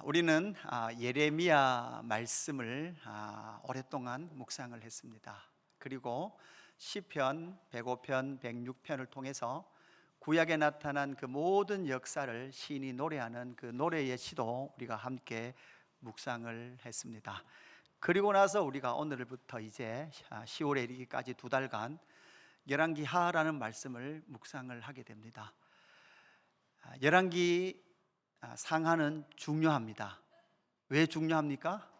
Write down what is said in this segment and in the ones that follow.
우리는 예레미야 말씀을 오랫동안 묵상을 했습니다. 그리고 시편 105편, 106편을 통해서 구약에 나타난 그 모든 역사를 시인이 노래하는 그 노래의 시도 우리가 함께 묵상을 했습니다. 그리고 나서 우리가 오늘부터 이제 10월에 이르기까지 2달간 열왕기하라는 말씀을 묵상을 하게 됩니다. 열왕기 상하는 중요합니다. 왜 중요합니까?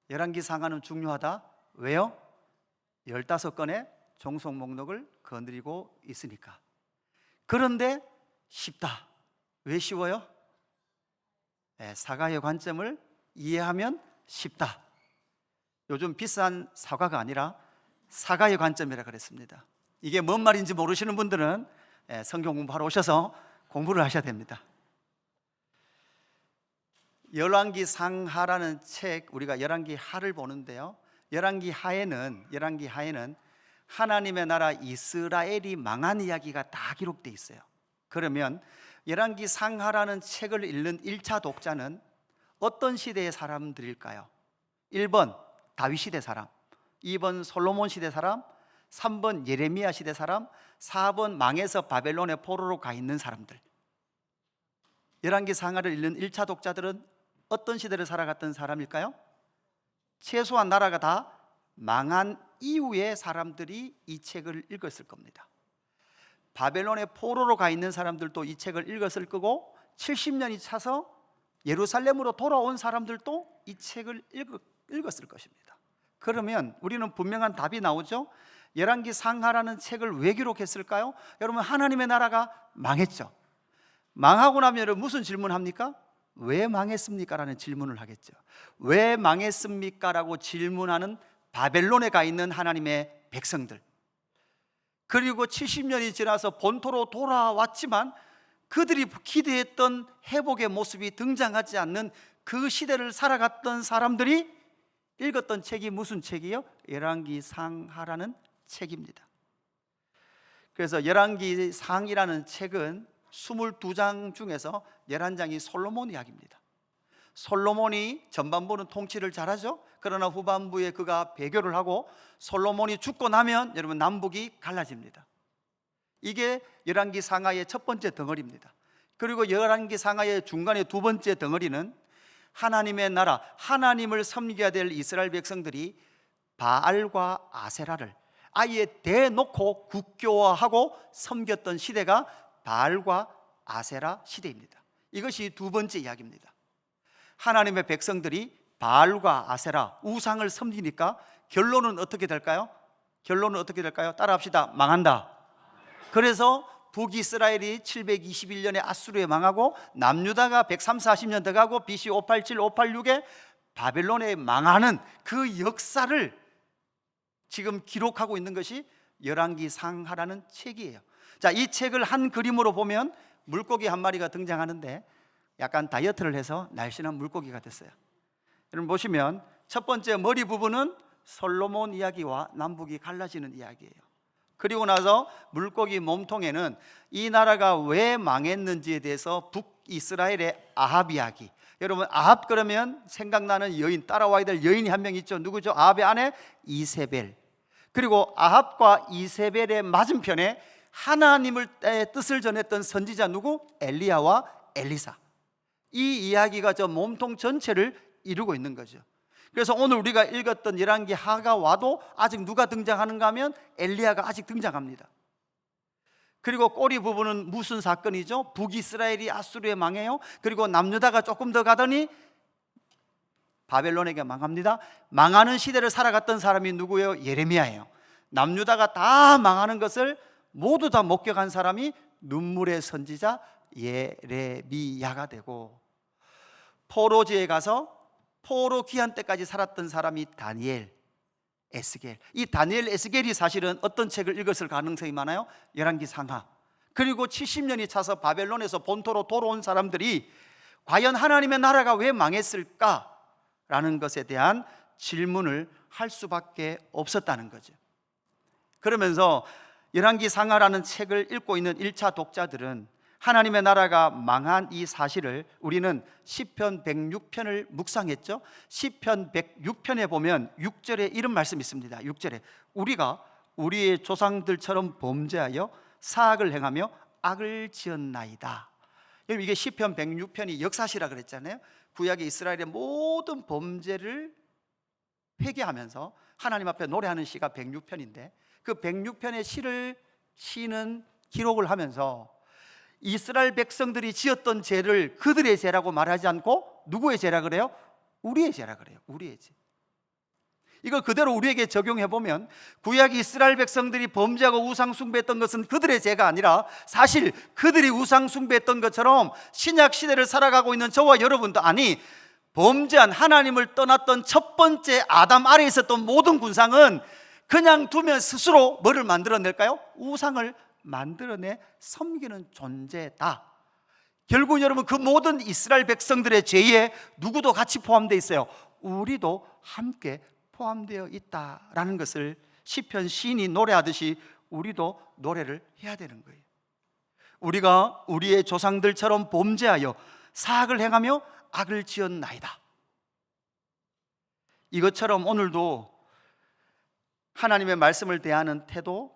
열왕기 상하는 중요하다. 왜요? 15건의 종속 목록을 거느리고 있으니까. 그런데 쉽다. 왜 쉬워요? 사과의 관점을 이해하면 쉽다. 요즘 비싼 사과가 아니라 사과의 관점이라 그랬습니다. 이게 뭔 말인지 모르시는 분들은 성경 공부하러 오셔서 공부를 하셔야 됩니다. 열왕기 상하라는 책, 우리가 열왕기 하를 보는데요, 열왕기 하에는 하나님의 나라 이스라엘이 망한 이야기가 다 기록되어 있어요. 그러면 열왕기 상하라는 책을 읽는 1차 독자는 어떤 시대의 사람들일까요? 1번 다윗 시대 사람, 2번 솔로몬 시대 사람, 3번 예레미야 시대 사람, 4번 망해서 바벨론의 포로로 가 있는 사람들. 열왕기 상하를 읽는 1차 독자들은 어떤 시대를 살아갔던 사람일까요? 최소한 나라가 다 망한 이후의 사람들이 이 책을 읽었을 겁니다. 바벨론의 포로로 가 있는 사람들도 이 책을 읽었을 거고, 70년이 차서 예루살렘으로 돌아온 사람들도 이 책을 읽었을 것입니다. 그러면 우리는 분명한 답이 나오죠. 열왕기 상하라는 책을 왜 기록했을까요? 여러분, 하나님의 나라가 망했죠. 망하고 나면 여러분 무슨 질문합니까? 왜 망했습니까? 라는 질문을 하겠죠. 왜 망했습니까? 라고 질문하는 바벨론에 가 있는 하나님의 백성들, 그리고 70년이 지나서 본토로 돌아왔지만 그들이 기대했던 회복의 모습이 등장하지 않는 그 시대를 살아갔던 사람들이 읽었던 책이 무슨 책이요? 열왕기 상하라는 책입니다. 그래서 열왕기 상이라는 책은 22장 중에서 11장이 솔로몬 이야기입니다. 솔로몬이 전반부는 통치를 잘하죠. 그러나 후반부에 그가 배교를 하고 솔로몬이 죽고 나면 여러분 남북이 갈라집니다. 이게 열왕기 상하의 첫 번째 덩어리입니다. 그리고 열왕기 상하의 중간에 두 번째 덩어리는 하나님의 나라, 하나님을 섬겨야 될 이스라엘 백성들이 바알과 아세라를 아예 대놓고 국교화하고 섬겼던 시대가 바알과 아세라 시대입니다. 이것이 두 번째 이야기입니다. 하나님의 백성들이 바알과 아세라 우상을 섬기니까 결론은 어떻게 될까요? 따라합시다. 망한다. 그래서 북이스라엘이 721년에 아수르에 망하고 남유다가 130-140년 더 가고 BC 587, 586에 바벨론에 망하는 그 역사를 지금 기록하고 있는 것이 열왕기 상하라는 책이에요. 자, 이 책을 한 그림으로 보면 물고기 한 마리가 등장하는데 약간 다이어트를 해서 날씬한 물고기가 됐어요. 여러분 보시면 첫 번째 머리 부분은 솔로몬 이야기와 남북이 갈라지는 이야기예요. 그리고 나서 물고기 몸통에는 이 나라가 왜 망했는지에 대해서 북이스라엘의 아합 이야기. 여러분, 아합 그러면 생각나는 여인, 따라와야 될 여인이 한 명 있죠. 누구죠? 아합의 아내 이세벨. 그리고 아합과 이세벨의 맞은편에 하나님의 뜻을 전했던 선지자 누구? 엘리야와 엘리사. 이 이야기가 저 몸통 전체를 이루고 있는 거죠. 그래서 오늘 우리가 읽었던 열왕기 하가 와도 아직 누가 등장하는가 하면 엘리야가 아직 등장합니다. 그리고 꼬리 부분은 무슨 사건이죠? 북이스라엘이 아수르에 망해요. 그리고 남유다가 조금 더 가더니 바벨론에게 망합니다. 망하는 시대를 살아갔던 사람이 누구예요? 예레미야예요. 남유다가 다 망하는 것을 모두 다 목격한 사람이 눈물의 선지자 예레미야가 되고, 포로지에 가서 포로 귀환 때까지 살았던 사람이 다니엘, 에스겔. 이 다니엘, 에스겔이 사실은 어떤 책을 읽었을 가능성이 많아요? 열왕기 상하. 그리고 70년이 차서 바벨론에서 본토로 돌아온 사람들이 과연 하나님의 나라가 왜 망했을까라는 것에 대한 질문을 할 수밖에 없었다는 거죠. 그러면서 열왕기 상하라는 책을 읽고 있는 1차 독자들은 하나님의 나라가 망한 이 사실을 우리는 시편 106편을 묵상했죠. 시편 106편에 보면 6절에 이런 말씀이 있습니다. 6절에 우리가 우리의 조상들처럼 범죄하여 사악을 행하며 악을 지었나이다. 여러분, 이게 시편 106편이 역사시라 그랬잖아요. 구약의 이스라엘의 모든 범죄를 회개하면서 하나님 앞에 노래하는 시가 106편인데, 그 106편의 시를 시는 기록을 하면서 이스라엘 백성들이 지었던 죄를 그들의 죄라고 말하지 않고 누구의 죄라 그래요? 우리의 죄라 그래요. 우리의 죄. 이걸 그대로 우리에게 적용해 보면 구약 이스라엘 백성들이 범죄하고 우상 숭배했던 것은 그들의 죄가 아니라 사실 그들이 우상 숭배했던 것처럼 신약 시대를 살아가고 있는 저와 여러분도, 아니 범죄한 하나님을 떠났던 첫 번째 아담 아래에 있었던 모든 군상은 그냥 두면 스스로 뭐를 만들어낼까요? 우상을 만들어내 섬기는 존재다. 결국 여러분, 그 모든 이스라엘 백성들의 죄에 누구도 같이 포함되어 있어요. 우리도 함께 포함되어 있다라는 것을 시편 시인이 노래하듯이 우리도 노래를 해야 되는 거예요. 우리가 우리의 조상들처럼 범죄하여 사악을 행하며 악을 지었나이다. 이것처럼 오늘도 하나님의 말씀을 대하는 태도,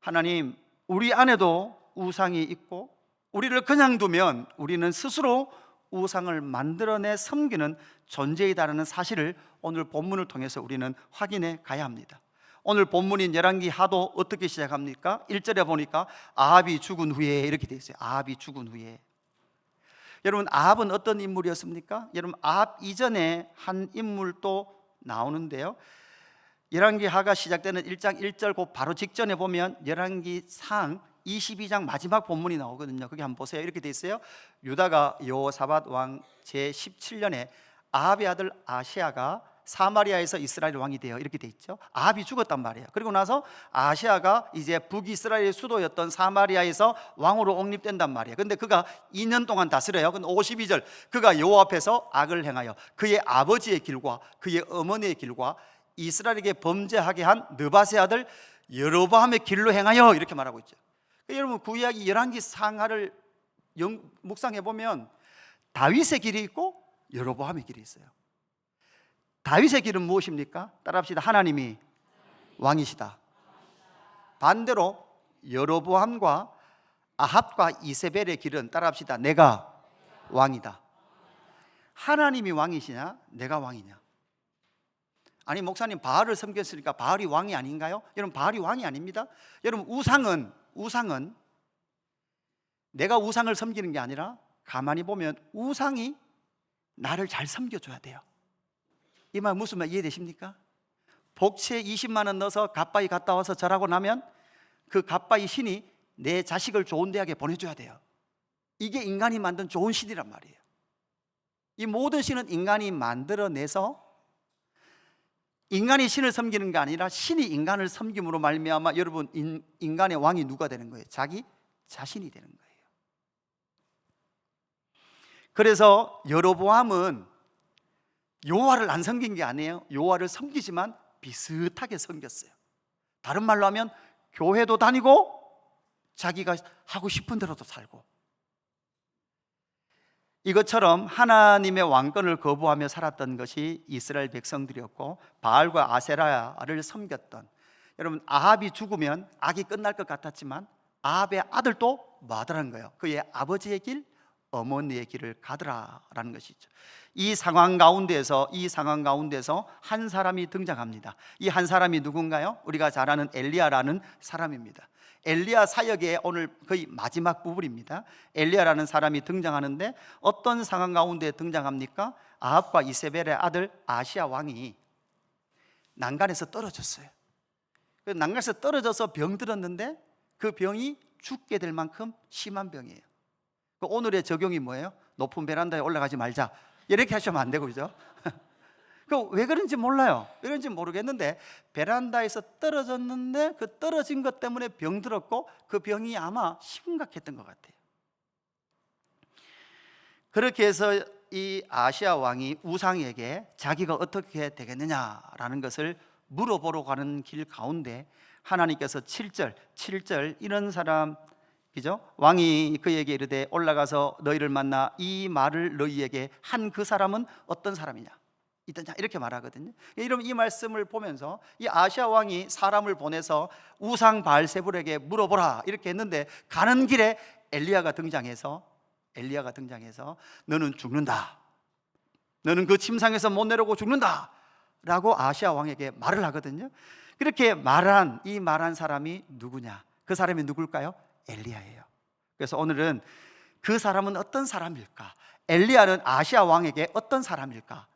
하나님, 우리 안에도 우상이 있고 우리를 그냥 두면 우리는 스스로 우상을 만들어내 섬기는 존재이다라는 사실을 오늘 본문을 통해서 우리는 확인해 가야 합니다. 오늘 본문인 열왕기 하도 어떻게 시작합니까? 1절에 보니까 아합이 죽은 후에 이렇게 되어 있어요. 아합이 죽은 후에. 여러분, 아합은 어떤 인물이었습니까? 여러분, 아합 이전에 한 인물도 나오는데요, 열왕기 하가 시작되는 1장 1절 그 바로 직전에 보면 열왕기 상 22장 마지막 본문이 나오거든요. 거기 한번 보세요. 이렇게 돼 있어요. 유다가 여호사밧 왕 제17년에 아합의 아들 아시아가 사마리아에서 이스라엘 왕이 되어 이렇게 돼 있죠. 아합이 죽었단 말이에요. 그리고 나서 아시아가 이제 북이스라엘의 수도였던 사마리아에서 왕으로 옹립된단 말이에요. 근데 그가 2년 동안 다스려요. 근데 52절, 그가 여호와 앞에서 악을 행하여 그의 아버지의 길과 그의 어머니의 길과 이스라엘에게 범죄하게 한 느밧의 아들 여로보암의 길로 행하여 이렇게 말하고 있죠. 여러분, 구약이 열왕기 상하를 묵상해 보면 다윗의 길이 있고 여로보암의 길이 있어요. 다윗의 길은 무엇입니까? 따라합시다. 하나님이 왕이시다. 반대로 여로보암과 아합과 이세벨의 길은, 따라합시다, 내가 왕이다. 하나님이 왕이시냐, 내가 왕이냐? 아니, 목사님 바알을 섬겼으니까 바알이 왕이 아닌가요? 여러분, 바알이 왕이 아닙니다. 여러분, 우상은 내가 우상을 섬기는 게 아니라 가만히 보면 우상이 나를 잘 섬겨줘야 돼요. 이 말 무슨 말 이해되십니까? 복채 20만 원 넣어서 갓바위 갔다 와서 절하고 나면 그 갓바위 신이 내 자식을 좋은 대학에 보내줘야 돼요. 이게 인간이 만든 좋은 신이란 말이에요. 이 모든 신은 인간이 만들어내서 인간이 신을 섬기는 게 아니라 신이 인간을 섬김으로 말미암아 여러분, 인간의 왕이 누가 되는 거예요? 자기 자신이 되는 거예요. 그래서 여로보암은 여호와를 안 섬긴 게 아니에요. 여호와를 섬기지만 비슷하게 섬겼어요. 다른 말로 하면 교회도 다니고 자기가 하고 싶은 대로도 살고, 이것처럼 하나님의 왕권을 거부하며 살았던 것이 이스라엘 백성들이었고, 바알과 아세라를 섬겼던, 여러분, 아합이 죽으면 악이 끝날 것 같았지만 아합의 아들도 뭐 하더라는 거예요? 그의 아버지의 길, 어머니의 길을 가더라라는 것이죠. 이 상황 가운데서 한 사람이 등장합니다. 이 한 사람이 누군가요? 우리가 잘 아는 엘리야라는 사람입니다. 엘리야 사역의 오늘 거의 마지막 부분입니다. 엘리야라는 사람이 등장하는데 어떤 상황 가운데 등장합니까? 아합과 이세벨의 아들 아시아 왕이 난간에서 떨어졌어요. 난간에서 떨어져서 병들었는데 그 병이 죽게 될 만큼 심한 병이에요. 오늘의 적용이 뭐예요? 높은 베란다에 올라가지 말자, 이렇게 하시면 안 되고, 그죠? 왜 그런지 몰라요. 왜 그런지 모르겠는데 베란다에서 떨어졌는데 그 떨어진 것 때문에 병들었고 그 병이 아마 심각했던 것 같아요. 그렇게 해서 이 아시아 왕이 우상에게 자기가 어떻게 되겠느냐라는 것을 물어보러 가는 길 가운데 하나님께서 7절 이런 사람 그죠? 왕이 그에게 이르되 올라가서 너희를 만나 이 말을 너희에게 한 그 사람은 어떤 사람이냐 있더냐 이렇게 말하거든요. 여러분 이 말씀을 보면서 이 아시아 왕이 사람을 보내서 우상 바알세불에게 물어보라 이렇게 했는데 가는 길에 엘리야가 등장해서 너는 죽는다, 너는 그 침상에서 못 내려오고 죽는다 라고 아시아 왕에게 말을 하거든요. 그렇게 말한 사람이 누구냐? 그 사람이 누굴까요? 엘리야예요. 그래서 오늘은 그 사람은 어떤 사람일까? 엘리야는 아시아 왕에게 어떤 사람일까?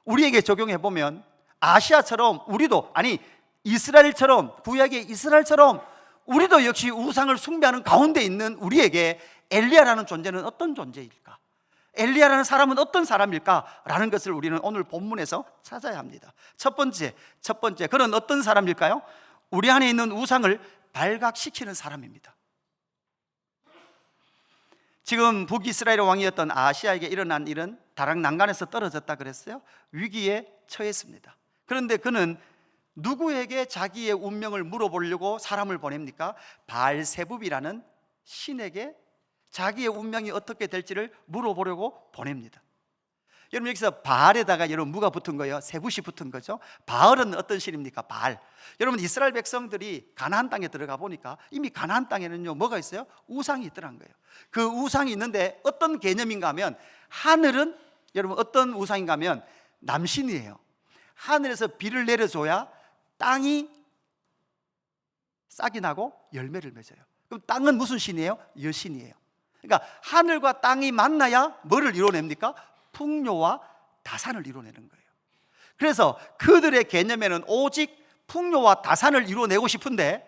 우리에게 적용해 보면 아시아처럼 우리도, 아니 이스라엘처럼, 구약의 이스라엘처럼 우리도 역시 우상을 숭배하는 가운데 있는 우리에게 엘리야라는 존재는 어떤 존재일까? 엘리야라는 사람은 어떤 사람일까라는 것을 우리는 오늘 본문에서 찾아야 합니다. 첫 번째, 그는 어떤 사람일까요? 우리 안에 있는 우상을 발각시키는 사람입니다. 지금 북이스라엘 왕이었던 아시아에게 일어난 일은 다락 난간에서 떨어졌다 그랬어요. 위기에 처했습니다. 그런데 그는 누구에게 자기의 운명을 물어보려고 사람을 보냅니까? 바알세붑이라는 신에게 자기의 운명이 어떻게 될지를 물어보려고 보냅니다. 여러분 여기서 바알에다가 여러분 뭐가 붙은 거예요? 세붓이 붙은 거죠. 바알은 어떤 신입니까? 바알. 여러분 이스라엘 백성들이 가나안 땅에 들어가 보니까 이미 가나안 땅에는요 뭐가 있어요? 우상이 있더란 거예요. 그 우상이 있는데 어떤 개념인가 하면 하늘은 여러분 어떤 우상인가 하면 남신이에요. 하늘에서 비를 내려줘야 땅이 싹이 나고 열매를 맺어요. 그럼 땅은 무슨 신이에요? 여신이에요. 그러니까 하늘과 땅이 만나야 뭐를 이뤄냅니까? 풍요와 다산을 이뤄내는 거예요. 그래서 그들의 개념에는 오직 풍요와 다산을 이뤄내고 싶은데,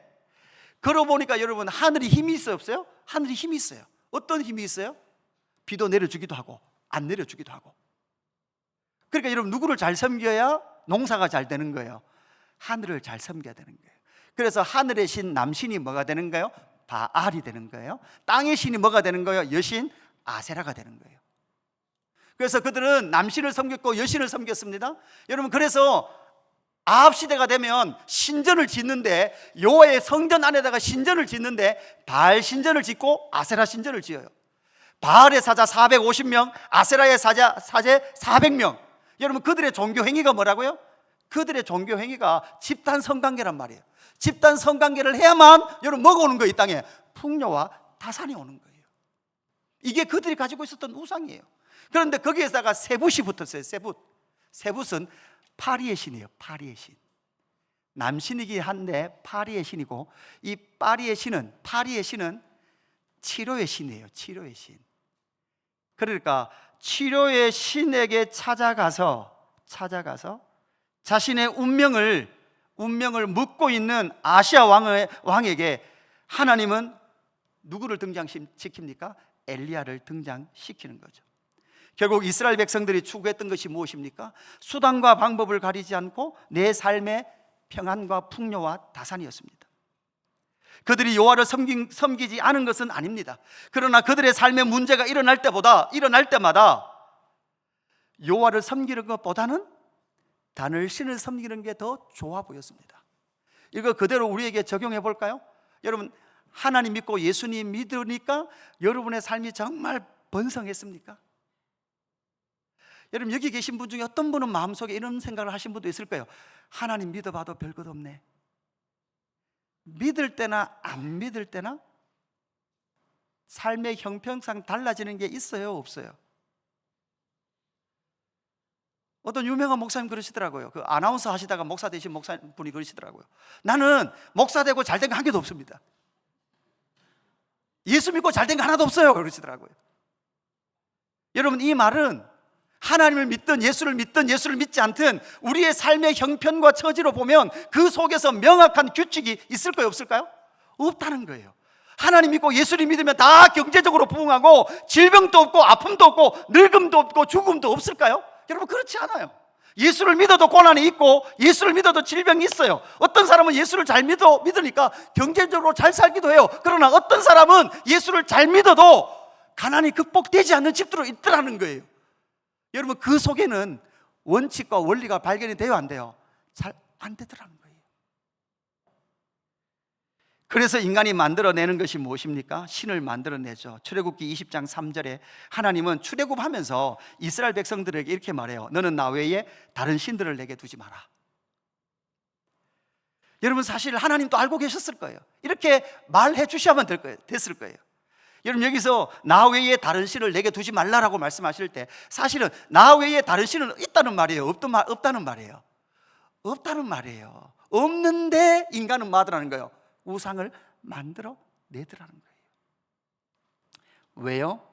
그러고 보니까 여러분 하늘이 힘이 있어요 없어요? 하늘이 힘이 있어요. 어떤 힘이 있어요? 비도 내려주기도 하고 안 내려주기도 하고. 그러니까 여러분 누구를 잘 섬겨야 농사가 잘 되는 거예요? 하늘을 잘 섬겨야 되는 거예요. 그래서 하늘의 신 남신이 뭐가 되는 거예요? 바알이 되는 거예요. 땅의 신이 뭐가 되는 거예요? 여신 아세라가 되는 거예요. 그래서 그들은 남신을 섬겼고 여신을 섬겼습니다. 여러분 그래서 아합 시대가 되면 신전을 짓는데, 여호와의 성전 안에다가 신전을 짓는데 바알 신전을 짓고 아세라 신전을 지어요. 바알의 사자 450명, 아세라의 사제 400명. 여러분 그들의 종교 행위가 뭐라고요? 그들의 종교 행위가 집단 성관계란 말이에요. 집단 성관계를 해야만 여러분 뭐가 오는 거예요? 이 땅에 풍요와 다산이 오는 거예요. 이게 그들이 가지고 있었던 우상이에요. 그런데 거기에다가 세붓이 붙었어요. 세붓은 파리의 신이에요. 파리의 신. 남신이긴 한데 파리의 신이고, 이 파리의 신은 치료의 신이에요. 치료의 신. 그러니까 치료의 신에게 찾아가서 자신의 운명을 묻고 있는 아시아 왕에게 하나님은 누구를 등장시킵니까? 엘리야를 등장시키는 거죠. 결국 이스라엘 백성들이 추구했던 것이 무엇입니까? 수단과 방법을 가리지 않고 내 삶의 평안과 풍요와 다산이었습니다. 그들이 여호와를 섬기지 않은 것은 아닙니다. 그러나 그들의 삶의 문제가 일어날 때마다 여호와를 섬기는 것보다는 다른 신을 섬기는 게 더 좋아 보였습니다. 이거 그대로 우리에게 적용해 볼까요? 여러분 하나님 믿고 예수님 믿으니까 여러분의 삶이 정말 번성했습니까? 여러분 여기 계신 분 중에 어떤 분은 마음속에 이런 생각을 하신 분도 있을 거예요. 하나님 믿어봐도 별것 없네. 믿을 때나 안 믿을 때나 삶의 형평상 달라지는 게 있어요 없어요? 어떤 유명한 목사님 그러시더라고요. 그 아나운서 하시다가 목사 되신 목사분이 그러시더라고요. 나는 목사 되고 잘된 거 한 개도 없습니다. 예수 믿고 잘된 거 하나도 없어요 그러시더라고요. 여러분 이 말은 하나님을 믿든 예수를 믿지 않든 우리의 삶의 형편과 처지로 보면 그 속에서 명확한 규칙이 있을까요 없을까요? 없다는 거예요. 하나님 믿고 예수를 믿으면 다 경제적으로 부흥하고 질병도 없고 아픔도 없고 늙음도 없고 죽음도 없을까요? 여러분 그렇지 않아요. 예수를 믿어도 고난이 있고 예수를 믿어도 질병이 있어요. 어떤 사람은 예수를 잘 믿으니까 경제적으로 잘 살기도 해요. 그러나 어떤 사람은 예수를 잘 믿어도 가난이 극복되지 않는 집들도 있더라는 거예요. 여러분 그 속에는 원칙과 원리가 발견이 돼요 안 돼요? 잘 안 되더라는 거예요. 그래서 인간이 만들어내는 것이 무엇입니까? 신을 만들어내죠. 출애굽기 20장 3절에 하나님은 출애굽하면서 이스라엘 백성들에게 이렇게 말해요. 너는 나 외에 다른 신들을 내게 두지 마라. 여러분, 사실 하나님도 알고 계셨을 거예요. 이렇게 말해 주셔야만 됐을 거예요. 여러분, 여기서 나 외에 다른 신을 내게 두지 말라라고 말씀하실 때 사실은 나 외에 다른 신은 있다는 말이에요? 없다는 말이에요? 없다는 말이에요. 없는데 인간은 뭐 하더라는 거예요? 우상을 만들어 내더라는 거예요. 왜요?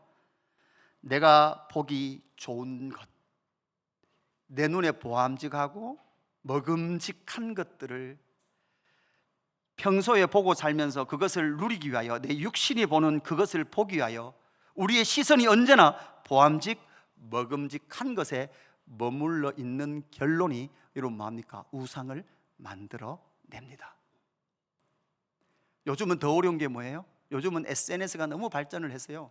내가 보기 좋은 것, 내 눈에 보암직하고 먹음직한 것들을 평소에 보고 살면서 그것을 누리기 위하여, 내 육신이 보는 그것을 보기 위하여 우리의 시선이 언제나 보암직, 먹음직한 것에 머물러 있는 결론이 여러분 뭡니까? 우상을 만들어 냅니다. 요즘은 더 어려운 게 뭐예요? 요즘은 SNS가 너무 발전을 해서요,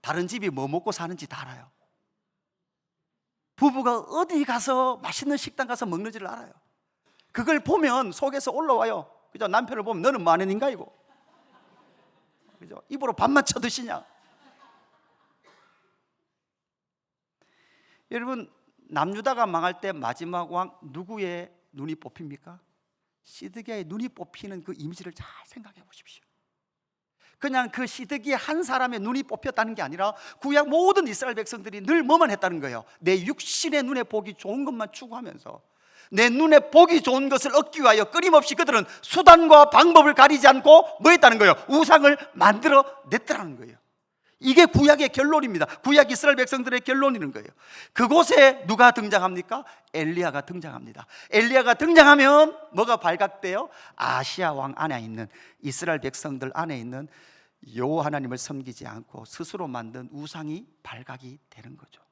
다른 집이 뭐 먹고 사는지 다 알아요. 부부가 어디 가서 맛있는 식당 가서 먹는지를 알아요. 그걸 보면 속에서 올라와요. 그죠? 남편을 보면 너는 만연인가 이거? 그죠? 입으로 밥만 쳐드시냐? 여러분, 남유다가 망할 때 마지막 왕 누구의 눈이 뽑힙니까? 시드기야의 눈이 뽑히는 그 이미지를 잘 생각해 보십시오. 그냥 그 시드기야 한 사람의 눈이 뽑혔다는 게 아니라 구약 모든 이스라엘 백성들이 늘 뭐만 했다는 거예요? 내 육신의 눈에 보기 좋은 것만 추구하면서 내 눈에 보기 좋은 것을 얻기 위하여 끊임없이 그들은 수단과 방법을 가리지 않고 뭐 했다는 거예요? 우상을 만들어 냈다는 거예요. 이게 구약의 결론입니다. 구약 이스라엘 백성들의 결론이는 거예요. 그곳에 누가 등장합니까? 엘리야가 등장합니다. 엘리야가 등장하면 뭐가 발각돼요? 아시아 왕 안에 있는 이스라엘 백성들 안에 있는 여호와 하나님을 섬기지 않고 스스로 만든 우상이 발각이 되는 거죠.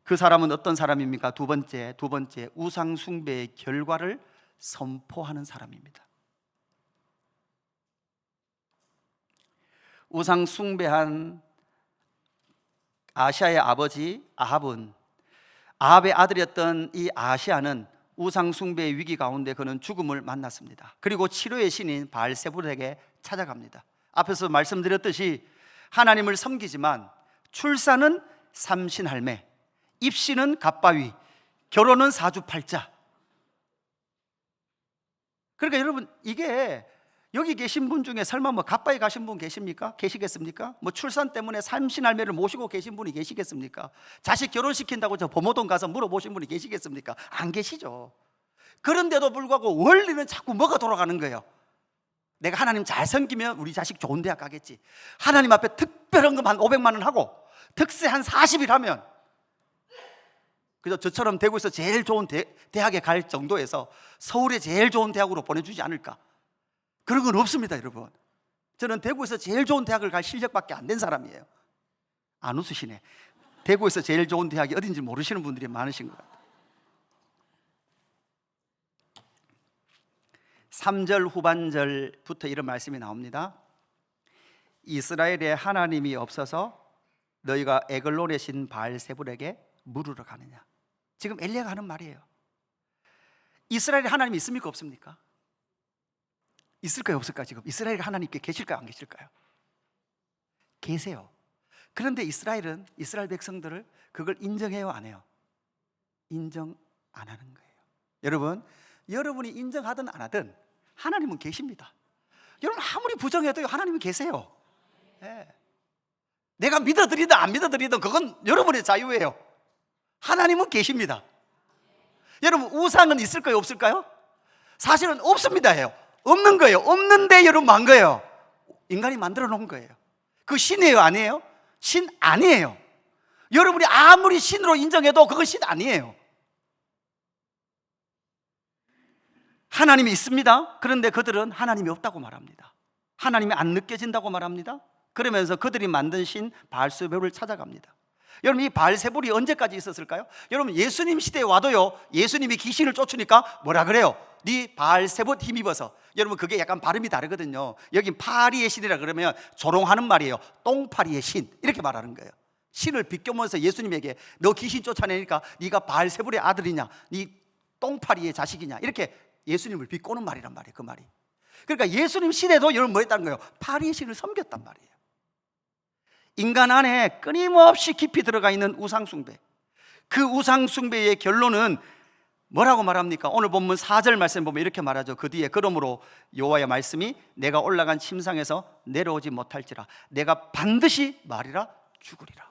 그 사람은 어떤 사람입니까? 두 번째 우상 숭배의 결과를 선포하는 사람입니다. 우상 숭배한 아시아의 아버지 아합의 아들이었던 이 아시아는 우상 숭배의 위기 가운데 그는 죽음을 만났습니다. 그리고 치료의 신인 바알세불에게 찾아갑니다. 앞에서 말씀드렸듯이 하나님을 섬기지만 출산은 삼신할매, 입시는 갑바위, 결혼은 사주팔자. 그러니까 여러분, 이게 여기 계신 분 중에 설마 뭐 갑바위 가신 분 계십니까? 계시겠습니까? 뭐 출산 때문에 삼신할매를 모시고 계신 분이 계시겠습니까? 자식 결혼시킨다고 저 범호동 가서 물어보신 분이 계시겠습니까? 안 계시죠. 그런데도 불구하고 원리는 자꾸 뭐가 돌아가는 거예요? 내가 하나님 잘 섬기면 우리 자식 좋은 대학 가겠지. 하나님 앞에 특별헌금 한 500만 원 하고 특세 한 40일 하면, 그죠? 저처럼 대구에서 제일 좋은 대학에 갈 정도에서 서울에 제일 좋은 대학으로 보내주지 않을까? 그런 건 없습니다, 여러분. 저는 대구에서 제일 좋은 대학을 갈 실력밖에 안 된 사람이에요. 안 웃으시네. 대구에서 제일 좋은 대학이 어딘지 모르시는 분들이 많으신 것 같아요. 3절 후반절부터 이런 말씀이 나옵니다. 이스라엘에 하나님이 없어서 너희가 에글론의 신 바알세불에게 물으러 가느냐. 지금 엘리야가 하는 말이에요. 이스라엘에 하나님이 있습니까 없습니까? 있을까요 없을까요? 지금 이스라엘 하나님께 계실까요 안 계실까요? 계세요. 그런데 이스라엘 백성들을 그걸 인정해요 안 해요? 인정 안 하는 거예요. 여러분, 여러분이 인정하든 안 하든 하나님은 계십니다. 여러분 아무리 부정해도 하나님은 계세요. 네. 내가 믿어드리든 안 믿어드리든 그건 여러분의 자유예요. 하나님은 계십니다. 여러분, 우상은 있을까요 없을까요? 사실은 없습니다 해요. 없는 거예요. 없는데 여러분 만 거예요. 인간이 만들어 놓은 거예요. 그 신이에요 아니에요? 신 아니에요. 여러분이 아무리 신으로 인정해도 그건 신 아니에요. 하나님이 있습니다. 그런데 그들은 하나님이 없다고 말합니다. 하나님이 안 느껴진다고 말합니다. 그러면서 그들이 만든 신 바알세불을 찾아갑니다. 여러분, 이 바알세불이 언제까지 있었을까요? 여러분, 예수님 시대에 와도요, 예수님이 귀신을 쫓으니까 뭐라 그래요? 네 바알세불 힘입어서. 여러분, 그게 약간 발음이 다르거든요. 여긴 파리의 신이라 그러면 조롱하는 말이에요. 똥파리의 신, 이렇게 말하는 거예요. 신을 비껴면서 예수님에게 너 귀신 쫓아내니까 네가 바알세불의 아들이냐, 네 똥파리의 자식이냐, 이렇게 예수님을 비꼬는 말이란 말이에요. 그 말이. 그러니까 예수님 시대도 여러분 뭐 했다는 거예요? 파리의 신을 섬겼단 말이에요. 인간 안에 끊임없이 깊이 들어가 있는 우상숭배, 그 우상숭배의 결론은 뭐라고 말합니까? 오늘 본문 4절 말씀 보면 이렇게 말하죠. 그 뒤에 그러므로 여호와의 말씀이 내가 올라간 침상에서 내려오지 못할지라 내가 반드시 말이라 죽으리라.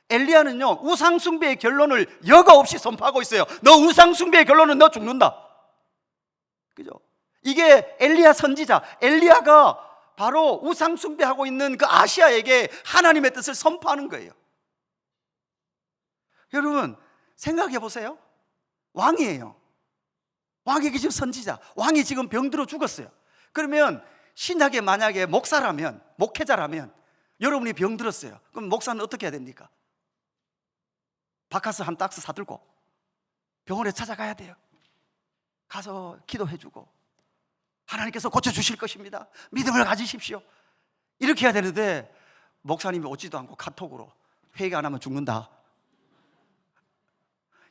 엘리야는요 우상숭배의 결론을 여과 없이 선포하고 있어요. 너 우상숭배의 결론은 너 죽는다. 그죠? 이게 엘리야 선지자, 엘리야가 바로 우상숭배하고 있는 그 아시아에게 하나님의 뜻을 선포하는 거예요. 여러분 생각해 보세요. 왕이에요. 왕이 지금 선지자, 왕이 지금 병들어 죽었어요. 그러면 신약에 만약에 목사라면, 목회자라면 여러분이 병들었어요. 그럼 목사는 어떻게 해야 됩니까? 바카스 한 박스 사들고 병원에 찾아가야 돼요. 가서 기도해주고 하나님께서 고쳐주실 것입니다. 믿음을 가지십시오. 이렇게 해야 되는데 목사님이 오지도 않고 카톡으로 회개 안 하면 죽는다.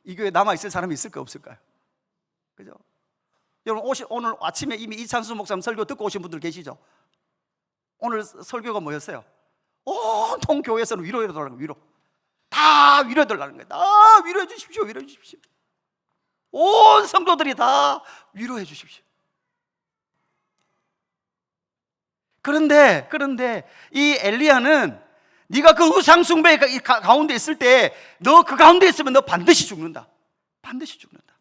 이 교회에 남아있을 사람이 있을까요? 없을까요? 그죠? 여러분 오늘 아침에 이미 이찬수 목사님 설교 듣고 오신 분들 계시죠? 오늘 설교가 뭐였어요? 온통 교회에서는 위로해달라는 거예요. 위로. 다 위로해달라는 거예요. 다 위로해 주십시오. 위로해 주십시오. 온 성도들이 다 위로해 주십시오. 그런데 이 엘리야는 네가 그 우상숭배 가운데 있을 때 너 그 가운데 있으면 너 반드시 죽는다. 반드시 죽는다.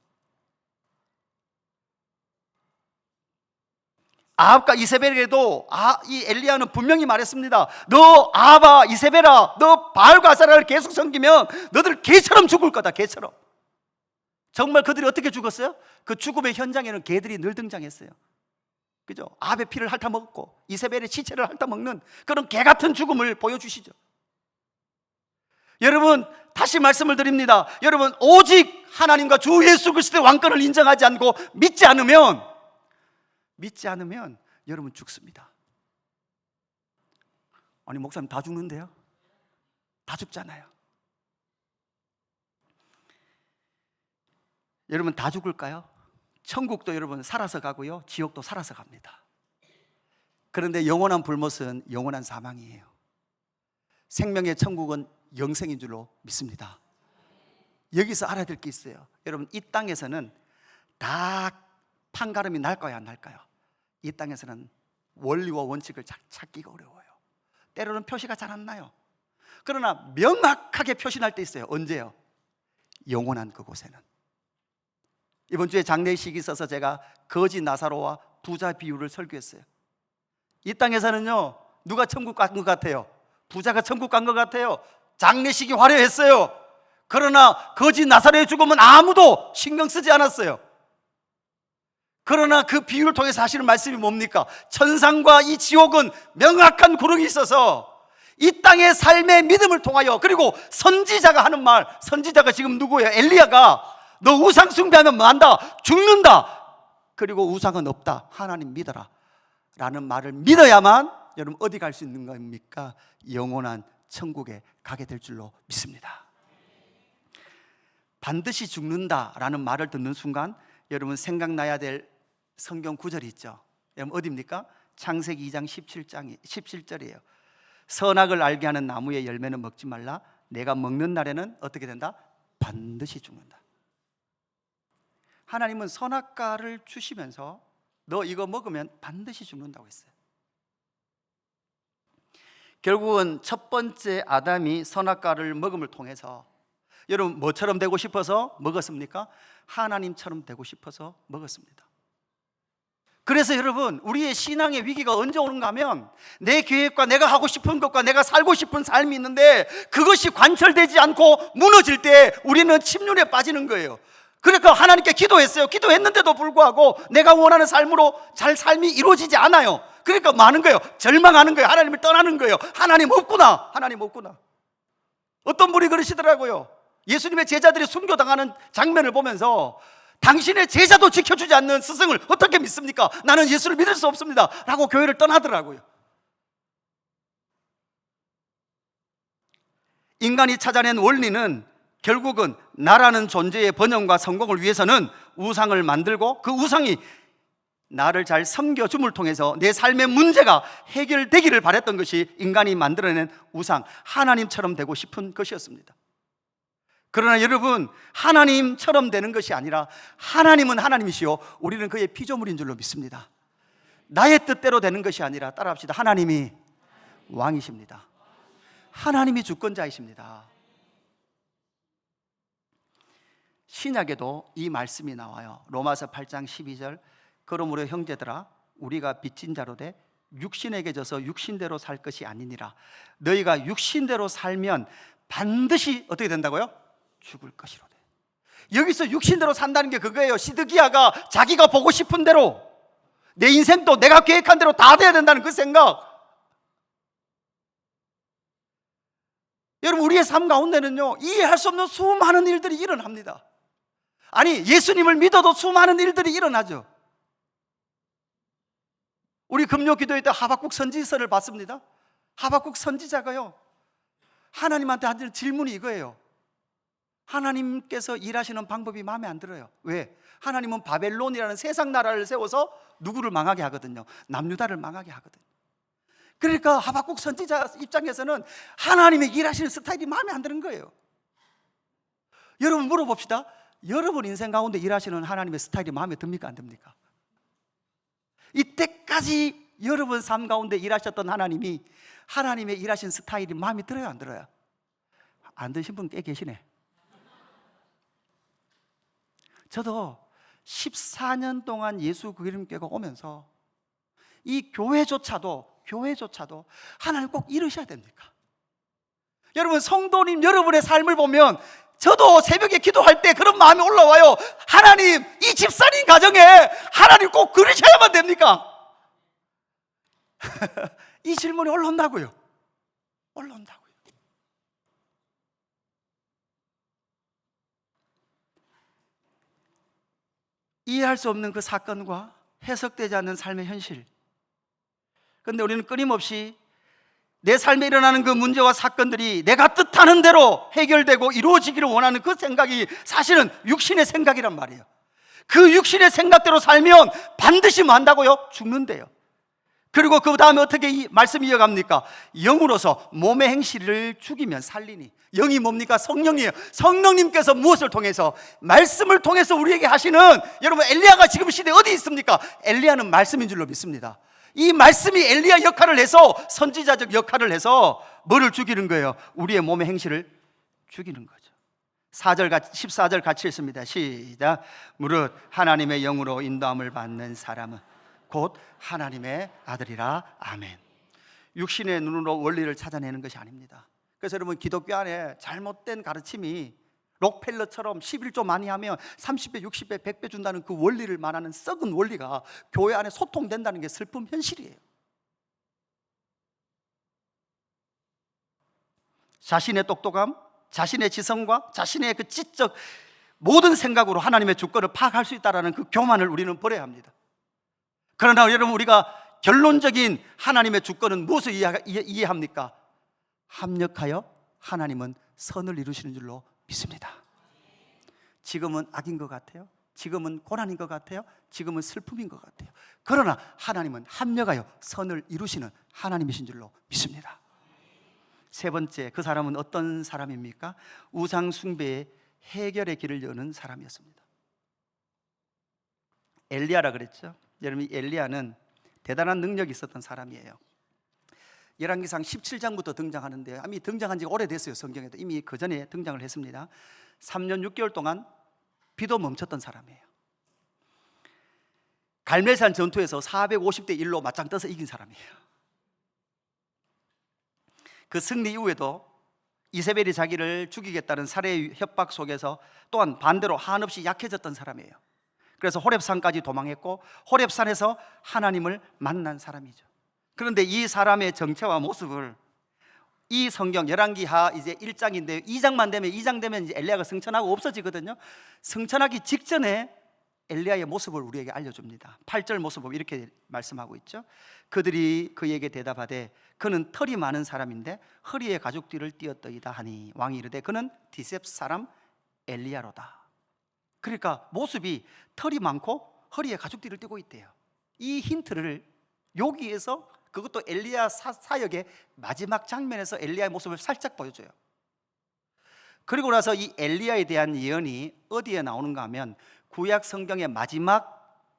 아합과 이세벨에게도 이 엘리야는 분명히 말했습니다. 너 아합아 이세벨아 너 바알과 아세라를 계속 섬기면 너들 개처럼 죽을 거다. 개처럼. 정말 그들이 어떻게 죽었어요? 그 죽음의 현장에는 개들이 늘 등장했어요. 그죠? 아합의 피를 핥아먹고 이세벨의 시체를 핥아먹는 그런 개 같은 죽음을 보여주시죠. 여러분 다시 말씀을 드립니다. 여러분 오직 하나님과 주 예수 그리스도의 왕권을 인정하지 않고 믿지 않으면 여러분 죽습니다. 아니 목사님 다 죽는데요? 다 죽잖아요. 여러분 다 죽을까요? 천국도 여러분 살아서 가고요 지옥도 살아서 갑니다. 그런데 영원한 불못은 영원한 사망이에요. 생명의 천국은 영생인 줄로 믿습니다. 여기서 알아야 될 게 있어요. 여러분 이 땅에서는 다 판가름이 날까요 안 날까요? 이 땅에서는 원리와 원칙을 찾기가 어려워요. 때로는 표시가 잘 안 나요. 그러나 명확하게 표시날 때 있어요. 언제요? 영원한 그곳에는. 이번 주에 장례식이 있어서 제가 거지 나사로와 부자 비유를 설교했어요. 이 땅에서는요 누가 천국 간 것 같아요? 부자가 천국 간 것 같아요. 장례식이 화려했어요. 그러나 거지 나사로의 죽음은 아무도 신경 쓰지 않았어요. 그러나 그 비유를 통해서 하시는 말씀이 뭡니까? 천상과 이 지옥은 명확한 구름이 있어서 이 땅의 삶의 믿음을 통하여, 그리고 선지자가 하는 말, 선지자가 지금 누구예요? 엘리야가 너 우상 숭배하면 뭐한다? 죽는다. 그리고 우상은 없다. 하나님 믿어라 라는 말을 믿어야만 여러분 어디 갈 수 있는 겁니까? 영원한 천국에 가게 될 줄로 믿습니다. 반드시 죽는다라는 말을 듣는 순간 여러분 생각나야 될 성경 구절이 있죠. 여러분 어디입니까? 창세기 2장 17절이에요. 선악을 알게 하는 나무의 열매는 먹지 말라. 내가 먹는 날에는 어떻게 된다? 반드시 죽는다. 하나님은 선악과를 주시면서 너 이거 먹으면 반드시 죽는다고 했어요. 결국은 첫 번째 아담이 선악과를 먹음을 통해서 여러분 뭐처럼 되고 싶어서 먹었습니까? 하나님처럼 되고 싶어서 먹었습니다. 그래서 여러분 우리의 신앙의 위기가 언제 오는가 하면 내 계획과 내가 하고 싶은 것과 내가 살고 싶은 삶이 있는데 그것이 관철되지 않고 무너질 때 우리는 침륜에 빠지는 거예요. 그러니까 하나님께 기도했어요. 기도했는데도 불구하고 내가 원하는 삶으로 삶이 이루어지지 않아요. 그러니까 많은 거예요. 절망하는 거예요. 하나님을 떠나는 거예요. 하나님 없구나. 하나님 없구나. 어떤 분이 그러시더라고요. 예수님의 제자들이 순교당하는 장면을 보면서 당신의 제자도 지켜주지 않는 스승을 어떻게 믿습니까? 나는 예수를 믿을 수 없습니다 라고 교회를 떠나더라고요. 인간이 찾아낸 원리는 결국은 나라는 존재의 번영과 성공을 위해서는 우상을 만들고 그 우상이 나를 잘 섬겨줌을 통해서 내 삶의 문제가 해결되기를 바랬던 것이 인간이 만들어낸 우상, 하나님처럼 되고 싶은 것이었습니다. 그러나 여러분, 하나님처럼 되는 것이 아니라 하나님은 하나님이시요 우리는 그의 피조물인 줄로 믿습니다. 나의 뜻대로 되는 것이 아니라, 따라합시다, 하나님이 왕이십니다. 하나님이 주권자이십니다. 신약에도 이 말씀이 나와요. 로마서 8장 12절, 그러므로 형제들아 우리가 빚진 자로 돼 육신에게 져서 육신대로 살 것이 아니니라. 너희가 육신대로 살면 반드시 어떻게 된다고요? 죽을 것이로되. 여기서 육신대로 산다는 게 그거예요. 시드기야가 자기가 보고 싶은 대로, 내 인생도 내가 계획한 대로 다 돼야 된다는 그 생각. 여러분, 우리의 삶 가운데는요, 이해할 수 없는 수많은 일들이 일어납니다. 아니, 예수님을 믿어도 수많은 일들이 일어나죠. 우리 금요 기도회 때 하박국 선지서를 봤습니다. 하박국 선지자가요, 하나님한테 하는 질문이 이거예요. 하나님께서 일하시는 방법이 마음에 안 들어요. 왜? 하나님은 바벨론이라는 세상 나라를 세워서 누구를 망하게 하거든요. 남유다를 망하게 하거든요. 그러니까 하박국 선지자 입장에서는 하나님의 일하시는 스타일이 마음에 안 드는 거예요. 여러분, 물어봅시다. 여러분 인생 가운데 일하시는 하나님의 스타일이 마음에 듭니까, 안 듭니까? 이때까지 여러분 삶 가운데 일하셨던 하나님이, 하나님의 일하신 스타일이 마음에 들어요, 안 들어요? 안 드신 분 꽤 계시네. 저도 14년 동안 예수 그림교회가 오면서 이 교회조차도 하나님 꼭 이루셔야 됩니까? 여러분, 성도님 여러분의 삶을 보면 저도 새벽에 기도할 때 그런 마음이 올라와요. 하나님, 이 집사님 가정에 하나님 꼭 그러셔야만 됩니까? 이 질문이 올라온다고요. 올라온다고요. 이해할 수 없는 그 사건과 해석되지 않는 삶의 현실. 그런데 우리는 끊임없이 내 삶에 일어나는 그 문제와 사건들이 내가 뜻하는 대로 해결되고 이루어지기를 원하는 그 생각이 사실은 육신의 생각이란 말이에요. 그 육신의 생각대로 살면 반드시 뭐 한다고요? 죽는데요. 그리고 그 다음에 어떻게 이 말씀이 이어갑니까? 영으로서 몸의 행실을 죽이면 살리니. 영이 뭡니까? 성령이에요. 성령님께서 무엇을 통해서? 말씀을 통해서 우리에게 하시는, 여러분, 엘리야가 지금 시대에 어디 있습니까? 엘리야는 말씀인 줄로 믿습니다. 이 말씀이 엘리야 역할을 해서, 선지자적 역할을 해서 뭐를 죽이는 거예요? 우리의 몸의 행실을 죽이는 거죠. 14절 같이 읽습니다. 시작. 무릇 하나님의 영으로 인도함을 받는 사람은 곧 하나님의 아들이라. 아멘. 육신의 눈으로 원리를 찾아내는 것이 아닙니다. 그래서 여러분, 기독교 안에 잘못된 가르침이 록펠러처럼 11조 많이 하면 30배, 60배, 100배 준다는 그 원리를 말하는 썩은 원리가 교회 안에 소통된다는 게 슬픈 현실이에요. 자신의 똑똑함, 자신의 지성과 자신의 그 지적 모든 생각으로 하나님의 주권을 파악할 수 있다는 그 교만을 우리는 버려야 합니다. 그러나 여러분, 우리가 결론적인 하나님의 주권은 무엇을 이해합니까? 합력하여 하나님은 선을 이루시는 줄로 믿습니다. 지금은 악인 것 같아요. 지금은 고난인 것 같아요. 지금은 슬픔인 것 같아요. 그러나 하나님은 합력하여 선을 이루시는 하나님이신 줄로 믿습니다. 세 번째, 그 사람은 어떤 사람입니까? 우상 숭배의 해결의 길을 여는 사람이었습니다. 엘리야라 그랬죠. 여러분, 엘리야는 대단한 능력이 있었던 사람이에요. 열왕기상 17장부터 등장하는데 이미 등장한 지가 오래됐어요. 성경에도 이미 그 전에 등장을 했습니다. 3년 6개월 동안 비도 멈췄던 사람이에요. 갈멜산 전투에서 450대 1로 맞짱 떠서 이긴 사람이에요. 그 승리 이후에도 이세벨이 자기를 죽이겠다는 살해 협박 속에서 또한 반대로 한없이 약해졌던 사람이에요. 그래서 호렙산까지 도망했고 호렙산에서 하나님을 만난 사람이죠. 그런데 이 사람의 정체와 모습을 이 성경 열왕기하 이제 1장인데 2장만 되면 2장 되면 이제 엘리야가 승천하고 없어지거든요. 승천하기 직전에 엘리야의 모습을 우리에게 알려줍니다. 8절 모습을 이렇게 말씀하고 있죠. 그들이 그에게 대답하되 그는 털이 많은 사람인데 허리에 가죽띠를 띄었더이다 하니 왕이 이르되 그는 디셉 사람 엘리야로다. 그러니까 모습이 털이 많고 허리에 가죽띠를 띄고 있대요. 이 힌트를 여기에서, 그것도 엘리야 사역의 마지막 장면에서 엘리야의 모습을 살짝 보여줘요. 그리고 나서 이 엘리야에 대한 예언이 어디에 나오는가 하면 구약 성경의 마지막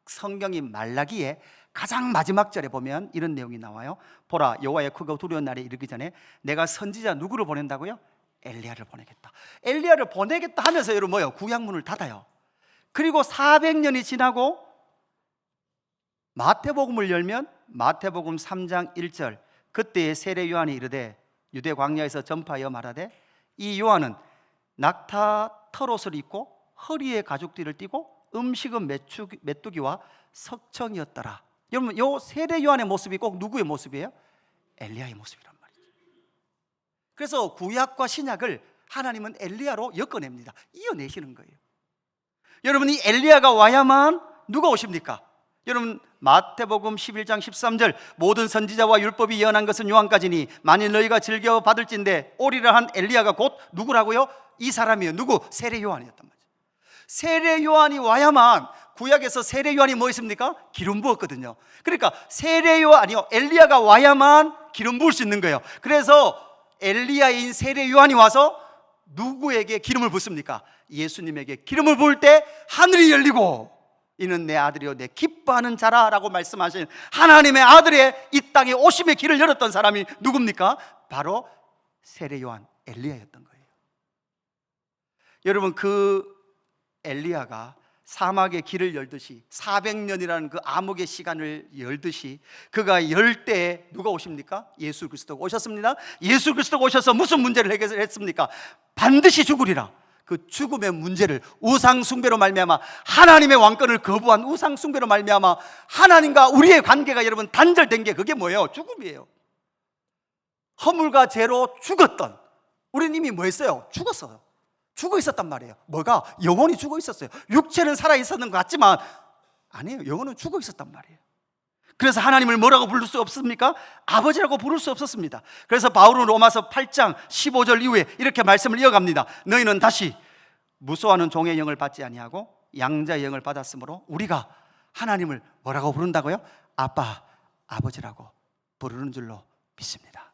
성경인 말라기에 가장 마지막 절에 보면 이런 내용이 나와요. 보라, 여호와의 크고 두려운 날이 이르기 전에 내가 선지자 누구를 보낸다고요? 엘리야를 보내겠다. 엘리야를 보내겠다 하면서 여러분 뭐요? 구약문을 닫아요. 그리고 400년이 지나고 마태복음을 열면 마태복음 3장 1절, 그때의 세례 요한이 이르되 유대 광야에서 전파하여 말하되 이 요한은 낙타 털옷을 입고 허리에 가죽띠를 띠고 음식은 메뚜기와 석청이었더라. 여러분, 요 세례 요한의 모습이 꼭 누구의 모습이에요? 엘리야의 모습이란 말이죠. 그래서 구약과 신약을 하나님은 엘리야로 엮어냅니다. 이어내시는 거예요. 여러분, 이 엘리야가 와야만 누가 오십니까? 여러분, 마태복음 11장 13절, 모든 선지자와 율법이 예언한 것은 요한까지니 만일 너희가 즐겨 받을진대 오리라 한 엘리야가 곧 누구라고요? 이 사람이에요. 누구? 세례 요한이었단 말이죠. 세례 요한이 와야만, 구약에서 세례 요한이 뭐 있습니까? 기름 부었거든요. 그러니까 세례 요한, 아니요, 엘리야가 와야만 기름 부을 수 있는 거예요. 그래서 엘리야인 세례 요한이 와서 누구에게 기름을 붓습니까? 예수님에게 기름을 부을 때 하늘이 열리고 이는 내 아들이요 내 기뻐하는 자라라고 말씀하신 하나님의 아들의 이 땅에 오심의 길을 열었던 사람이 누굽니까? 바로 세례 요한 엘리야였던 거예요. 여러분, 그 엘리야가 사막의 길을 열듯이 400년이라는 그 암흑의 시간을 열듯이 그가 열 때에 누가 오십니까? 예수 그리스도가 오셨습니다. 예수 그리스도가 오셔서 무슨 문제를 해결했습니까? 반드시 죽으리라. 그 죽음의 문제를 우상 숭배로 말미암아, 하나님의 왕권을 거부한 우상 숭배로 말미암아 하나님과 우리의 관계가 여러분 단절된 게 그게 뭐예요? 죽음이에요. 허물과 죄로 죽었던 우리는 이미 뭐 했어요? 죽었어요. 죽어 있었단 말이에요. 뭐가? 영혼이 죽어 있었어요. 육체는 살아 있었는 것 같지만 아니에요. 영혼은 죽어 있었단 말이에요. 그래서 하나님을 뭐라고 부를 수 없습니까? 아버지라고 부를 수 없었습니다. 그래서 바울은 로마서 8장 15절 이후에 이렇게 말씀을 이어갑니다. 너희는 다시 무소하는 종의 영을 받지 아니하고 양자의 영을 받았으므로 우리가 하나님을 뭐라고 부른다고요? 아빠, 아버지라고 부르는 줄로 믿습니다.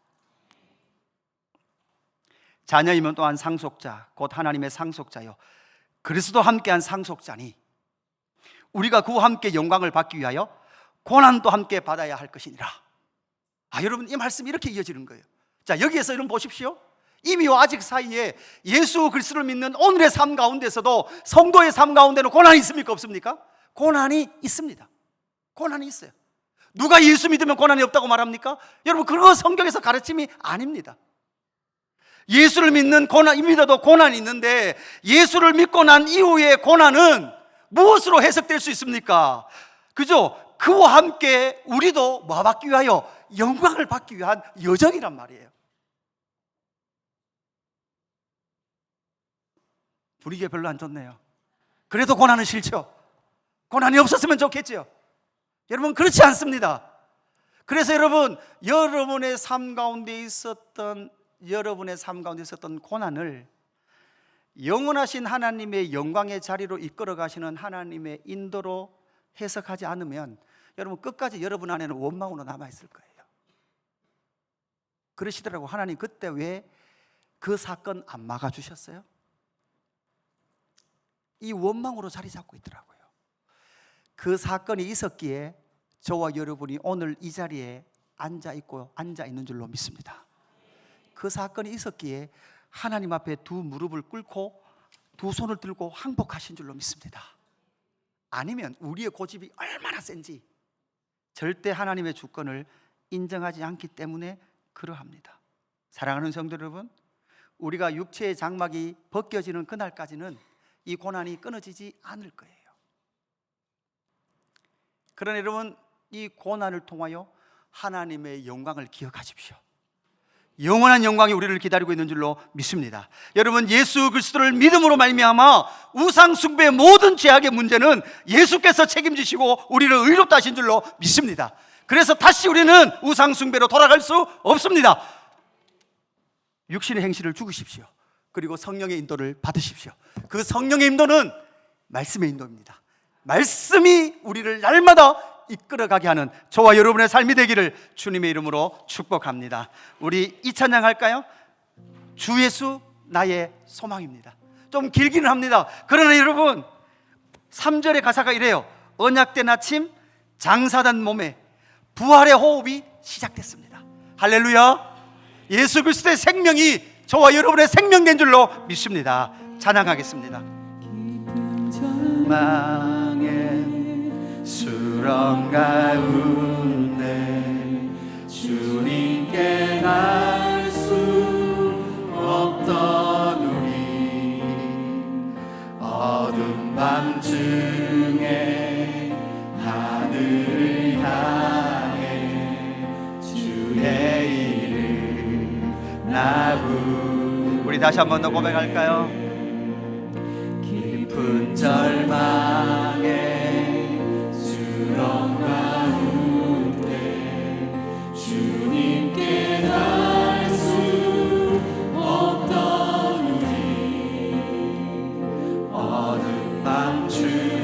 자녀이면 또한 상속자, 곧 하나님의 상속자요 그리스도 함께한 상속자니 우리가 그와 함께 영광을 받기 위하여 고난도 함께 받아야 할 것이니라. 여러분, 이 말씀이 이렇게 이어지는 거예요. 자, 여기에서 여러분 보십시오. 이미와 아직 사이에 예수 그리스도를 믿는 오늘의 삶 가운데서도 성도의 삶 가운데는 고난이 있습니까? 없습니까? 고난이 있습니다. 고난이 있어요. 누가 예수 믿으면 고난이 없다고 말합니까? 여러분, 그거 성경에서 가르침이 아닙니다. 예수를 믿어도 고난이 있는데 예수를 믿고 난 이후의 고난은 무엇으로 해석될 수 있습니까? 그죠? 그와 함께 우리도 뭐 받기 위하여? 영광을 받기 위한 여정이란 말이에요. 분위기가 별로 안 좋네요. 그래도 고난은 싫죠. 고난이 없었으면 좋겠죠. 여러분, 그렇지 않습니다. 그래서 여러분, 여러분의 삶 가운데 있었던 고난을 영원하신 하나님의 영광의 자리로 이끌어 가시는 하나님의 인도로 해석하지 않으면 여러분 끝까지 여러분 안에는 원망으로 남아있을 거예요. 그러시더라고. 하나님 그때 왜 그 사건 안 막아주셨어요? 이 원망으로 자리 잡고 있더라고요. 그 사건이 있었기에 저와 여러분이 오늘 이 자리에 앉아 있는 줄로 믿습니다. 그 사건이 있었기에 하나님 앞에 두 무릎을 꿇고 두 손을 들고 항복하신 줄로 믿습니다. 아니면 우리의 고집이 얼마나 센지 절대 하나님의 주권을 인정하지 않기 때문에 그러합니다. 사랑하는 성도 여러분, 우리가 육체의 장막이 벗겨지는 그날까지는 이 고난이 끊어지지 않을 거예요. 그러나 여러분, 이 고난을 통하여 하나님의 영광을 기억하십시오. 영원한 영광이 우리를 기다리고 있는 줄로 믿습니다. 여러분, 예수 그리스도를 믿음으로 말미암아 우상 숭배의 모든 죄악의 문제는 예수께서 책임지시고 우리를 의롭다 하신 줄로 믿습니다. 그래서 다시 우리는 우상 숭배로 돌아갈 수 없습니다. 육신의 행실을 죽으십시오. 그리고 성령의 인도를 받으십시오. 그 성령의 인도는 말씀의 인도입니다. 말씀이 우리를 날마다 이끌어가게 하는 저와 여러분의 삶이 되기를 주님의 이름으로 축복합니다. 우리 이 찬양 할까요? 주 예수 나의 소망입니다. 좀 길기는 합니다. 그러나 여러분 3절의 가사가 이래요. 언약된 아침 장사단 몸에 부활의 호흡이 시작됐습니다. 할렐루야. 예수 그리스도의 생명이 저와 여러분의 생명된 줄로 믿습니다. 찬양하겠습니다. 망의 수렁 가운데 주님께 갈 수 없던 우리 어둠 밤중에 하늘을 향해 주의 이름 나부. 우리 다시 한 번 더 고백할까요? 깊은 절망에 수렁 가운데 주님께 갈 수 없던 우리 어둠 밤중